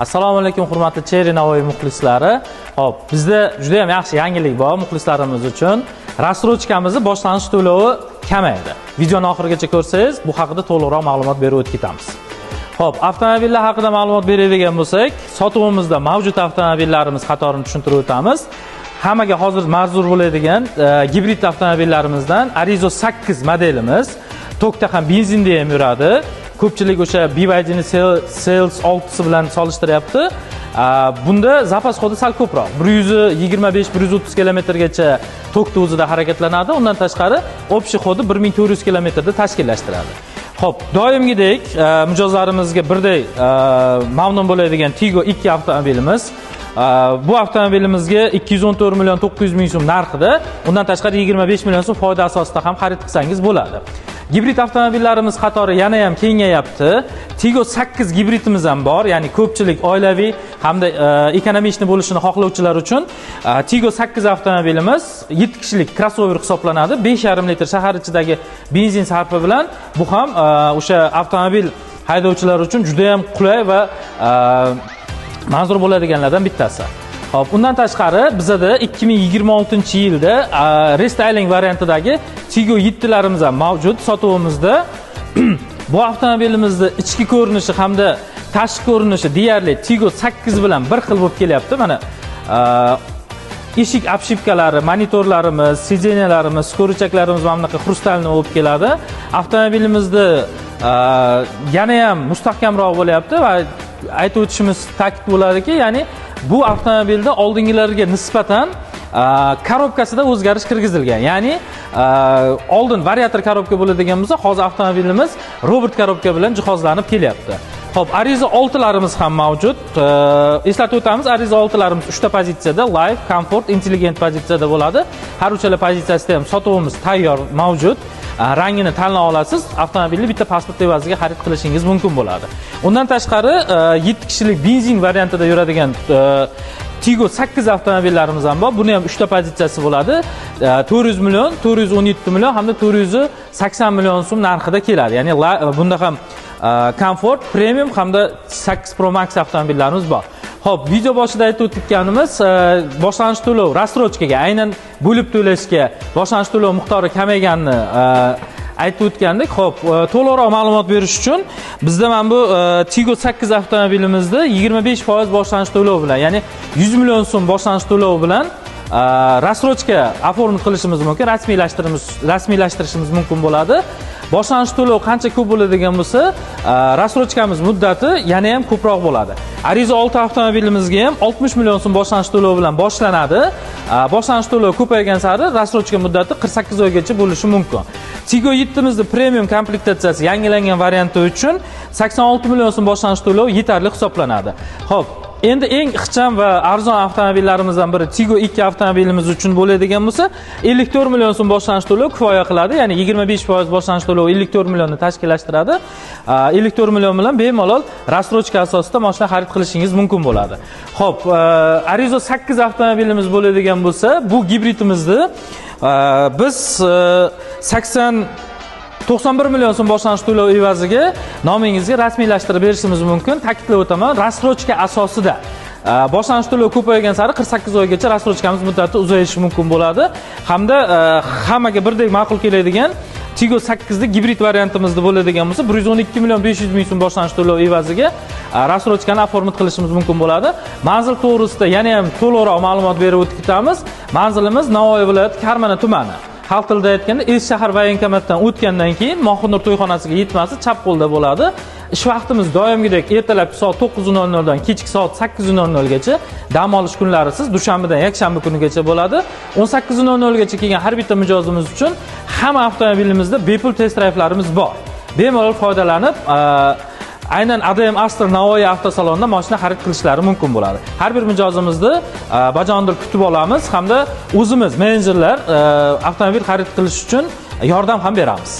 Assalomu alaykum hurmatli Cherry Navoiy muxlislari. Xo'p, bizda juda ham yaxshi yangilik bor muxlislarimiz uchun. Rassrochkamizni boshlanish to'lovi kamaydi. Videoni oxirigacha ko'rsangiz, bu haqida to'liqroq ma'lumot berib o'tib ketamiz. Xo'p, avtomobillar haqida ma'lumot beradigan bo'lsak, sotuvimizda mavjud avtomobillarimiz qatorini tushuntirib o'tamiz. Hammaga hozir manzur bo'ladigan gibrid avtomobillarimizdan Arizo 8 modelimiz tokda ham benzinda ham yuradi. Ko'pchilik o'sha BYD'ni Sales 6 bilan solishtiryapti. Bunda zapas xodi sal ko'proq. 125-130 kilometrgacha tokda o'zida harakatlanadi. Undan tashqari общий xodi 1400 kilometrda tashkillashtiradi. Xo'p, doimgidek mijozlarimizga birday mamnun bo'ladigan Tigo 2 avtomobilimiz. Bu avtomobilimizga 214 million 900 ming so'm narxida, undan tashqari 25 million so'm foyda asosida ham xarid qilsangiz bo'ladi. Gibrid avtomobillarimiz qatori yana ham kengayapti. Tigo 8 gibridimiz ham bor, ya'ni ko'pchilik oilaviy hamda ekonomik bo'lishini xohlovchilar uchun Tigo 8 avtomobilimiz 7 kishilik crossover hisoblanadi. 5,5 litr shahar ichidagi benzin sarfi bilan bu ham o'sha avtomobil haydovchilar uchun juda ham qulay va manzur bo'ladiganlardan bittasi. Hop, undan tashqari bizda 2026-yilda restyling variantidagi Tigo 7larimiz ham mavjud sotuvimizda. Bu avtomobilimizni ichki ko'rinishi hamda tashqi ko'rinishi deyarli Tigo 8 bilan bir xil bo'lib kelyapti. Mana eshik obshipkalari, monitorlarimiz, sidenyalarimiz, ko'richaklarimiz mana bunaqa xrustalni bo'lib keladi. Avtomobilimizda yana ham mustahkamroq bo'lyapti va aytib o'tishimiz ta'kid bo'ladiki, ya'ni bu avtomobilda oldingilarga nisbatan korobkasida o'zgarish kirgizilgan. Ya'ni oldin variator korobka bo'ladigan bo'lsa, hozir avtomobilimiz robot korobka bilan jihozlanib kelyapti. Xo'p, Arizo 6larimiz ham mavjud. Eslatib o'tamiz, Arizo 6larimiz 3 ta pozitsiyada, Live, Comfort, Intelligent pozitsiyada bo'ladi. Har uchala pozitsiyasida ham sotuvimiz tayyor mavjud. Rangini tanlay olasiz. Avtomobilni bitta pasport evaziga xarid qilishingiz mumkin bo'ladi. Undan tashqari 7 kishilik benzin variantida yuradigan Tigo 8 avtomobillarimiz ham bor. Buni ham 3 ta pozitsiyasi bo'ladi. 400 million, 417 million hamda 480 million so'm narxida keladi. Ya'ni bunda ham Comfort, Premium hamda 8 Pro Max avtomobillarimiz bor. Xo'p, video boshida aytib o'tganimiz boshlanish to'lov rassrochkaga, aynan bo'lib to'lashga boshlanish to'lov miqdori kamayganini aytib o'tgandik. Xo'p, to'liqroq ma'lumot berish uchun bizda mana bu Tigo 8 avtomobilimizda 25% boshlanish to'lov bilan, ya'ni 100 million so'm boshlanish to'lov bilan rassrochka oformit qilishimiz mumkin, rasmiylashtirishimiz mumkin bo'ladi. Boshlanish to'lov qancha ko'p bo'ladigan bo'lsa, rassrochkamiz muddati yana ham ko'proq bo'ladi. Arizo 6 avtomobilimizga ham 60 million so'm boshlanish to'lov bilan boshlanadi. Boshlanish to'lov ko'paygan sari rassrochka muddati 48 oygacha bo'lishi mumkin. Tigo 7mizning premium komplektatsiyasi yangilangan varianti uchun 86 million so'm boshlanish to'lov yetarli hisoblanadi. Xo'p, endi eng ixcham va arzon avtomobillarimizdan biri Tigo 2 avtomobilimiz uchun bo'ladigan bo'lsa, 54 million so'm boshlanish to'lov kifoya qiladi. Ya'ni 25% boshlanish to'lov 54 millionni tashkillashtiradi. 54 million bilan bemalol rassrochka asosida mashina xarid qilishingiz mumkin bo'ladi. Xo'p, Arizo 8 avtomobilimiz bo'ladigan bo'lsa, bu gibridimizni biz 91 million so'm boshlanish to'lov evaziga nomingizga rasmiylashtirib berishimiz mumkin. Ta'kidlab o'taman, rassrochka asosida boshlanish to'lov ko'paygan sari 48 oygacha rassrochkamiz muddati uzayishi mumkin bo'ladi. Hamda hammaga birdek ma'qul keladigan Tigo 8 gibrid variantimizda bo'ladigan bo'lsa, 112 million 500 ming so'm boshlanish to'lov evaziga rassrochkani oformit qilishimiz mumkin bo'ladi. Manzil to'g'risida yana ham to'liqroq ma'lumot berib o'tib ketamiz. Manzilimiz Navoiy viloyati Karmana tumani. Xalq tilida aytganda, Es shahar voyenkomatdan o'tgandan keyin Mohunur to'yxonasiga yetmasi chap qo'lda bo'ladi. Ish vaqtimiz doimgidek ertalabki soat 9:00 dan kechki soat 8:00 gacha, dam olish kunlarisiz dushanbadan yakshanba kunigacha bo'ladi. 18:00 gacha kelgan har bitta mijozimiz uchun hamma avtomobilimizda bepul test drive'larimiz bor. Bemalol foydalanib, aynan ADM Astra Navoiy avtosalonida mashina xarid qilishlari mumkin bo'ladi. Har bir mijozimizni bajondir kutib olamiz hamda o'zimiz menejerlar avtomobil xarid qilish uchun yordam ham beramiz.